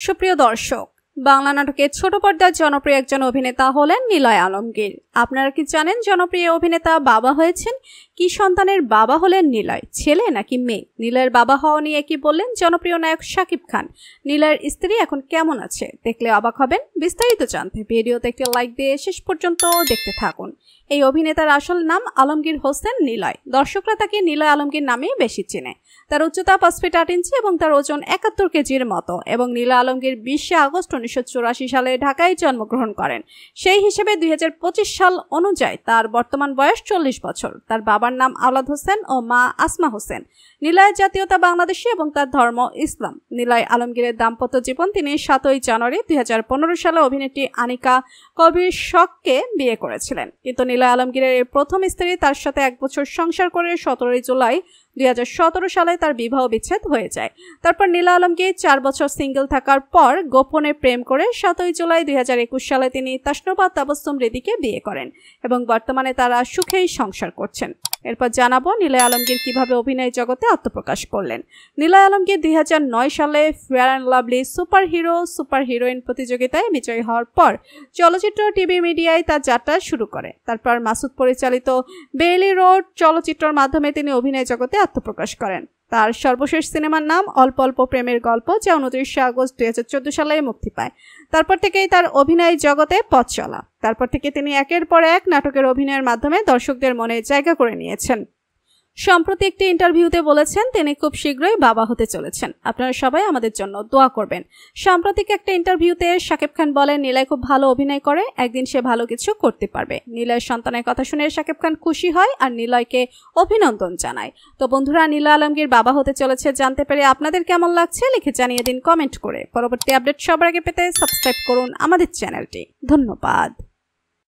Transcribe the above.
সুপ্রিয় দর্শক, বাংলা নাটকের ছোট পর্দার জনপ্রিয় একজন অভিনেতা হলেন নিলয় আলমগীর। আপনারা কি জানেন জনপ্রিয় অভিনেতা বাবা হয়েছেন? কি সন্তানের বাবা হলেন নিলয়, ছেলে নাকি মেয়ে? নিলয়ের বাবা হওয়া নিয়ে কি বললেন জনপ্রিয় নায়ক শাকিব খান? নিলয়ের স্ত্রী এখন কেমন আছে? দেখলে অবাক হবেন। বিস্তারিত জানতে ভিডিওতে একটি লাইক দিয়ে শেষ পর্যন্ত দেখতে থাকুন। এই অভিনেতার আসল নাম আলমগীর হোসেন নিলয়। দর্শকরা তাকে নিলয় আলমগীর নামেই বেশি চেনে। তার উচ্চতা 5 ফিট 8 ইঞ্চি এবং তার ওজন 71 কেজির মতো। এবং নিলয় আলমগীর 20 আগস্ট 1984 সালে ঢাকায় জন্মগ্রহণ করেন। সেই হিসেবে 2025 সাল অনুযায়ী তার বর্তমান বয়স 40 বছর। তার বাবার নাম আওলাদ হোসেন ও মা আসমা হোসেন। নিলয়ের জাতীয়তা বাংলাদেশী এবং তার ধর্ম ইসলাম। নিলয় আলমগীরের দাম্পত্য জীবন তিনি 7 জানুয়ারি 2015 সালে অভিনেত্রী আনিকা কবির শখকে বিয়ে করেছিলেন। কিন্তু নিলয় আলমগীরের প্রথম স্ত্রী তার সাথে 1 বছর সংসার করে 17 জুলাই 2017 সালে তার বিবাহ বিচ্ছেদ হয়ে যায়। তারপর নিলয় আলমগীর 4 বছর সিঙ্গেল থাকার পর গোপনে প্রেম করে 7 জুলাই 2021 সালে তিনি তাসনুবা তাবাসসুম হৃদিকে বিয়ে করেন এবং বর্তমানে তারা সুখেই সংসার করছেন। এরপর জানাবো নিলয় আলমগীর কিভাবে অভিনয় জগতে আত্মপ্রকাশ করলেন। নিলয় আলমগীর 2009 সালে fair and lovely super hero super heroine প্রতিযোগিতায় বিজয়ী হওয়ার পর চলচ্চিত্র টিভি মিডিয়ায় তার যাত্রা শুরু করে। তারপর মাসুদ পরিচালিত বেইলি রোড চলচ্চিত্রের মাধ্যমে তিনি অভিনয় জগতে আত্মপ্রকাশ করেন। তার সর্বশেষ সিনেমার নাম অল্প অল্প প্রেমের গল্প, যা 29 আগস্ট 2014 সালে মুক্তি পায়। তারপর থেকেই তার অভিনয় জগতে পথ চলা। তারপর থেকে তিনি একের পর এক নাটকের অভিনয়ের মাধ্যমে দর্শকদের মনে জায়গা করে নিয়েছেন। সম্প্রতি একটি ইন্টারভিউতে বলেছেন তিনি খুব শীঘ্রই বাবা হতে চলেছেন। আপনারা সবাই আমাদের জন্য দোয়া করবেন। সাম্প্রতিক একটা ইন্টারভিউতে শাকিব খান বলেন নিলয় খুব ভালো অভিনয় করে, একদিন সে ভালো কিছু করতে পারবে। নিলয়ের সন্তানের কথা শুনে শাকিব খান খুশি হয় আর নিলয়কে অভিনন্দন জানায়। তো বন্ধুরা, নিলয় আলমগীর বাবা হতে চলেছে জানতে পেরে আপনাদের কেমন লাগছে লিখে জানিয়ে দিন কমেন্ট করে। পরবর্তী আপডেট সবার আগে পেতে সাবস্ক্রাইব করুন আমাদের চ্যানেলটি। ধন্যবাদ।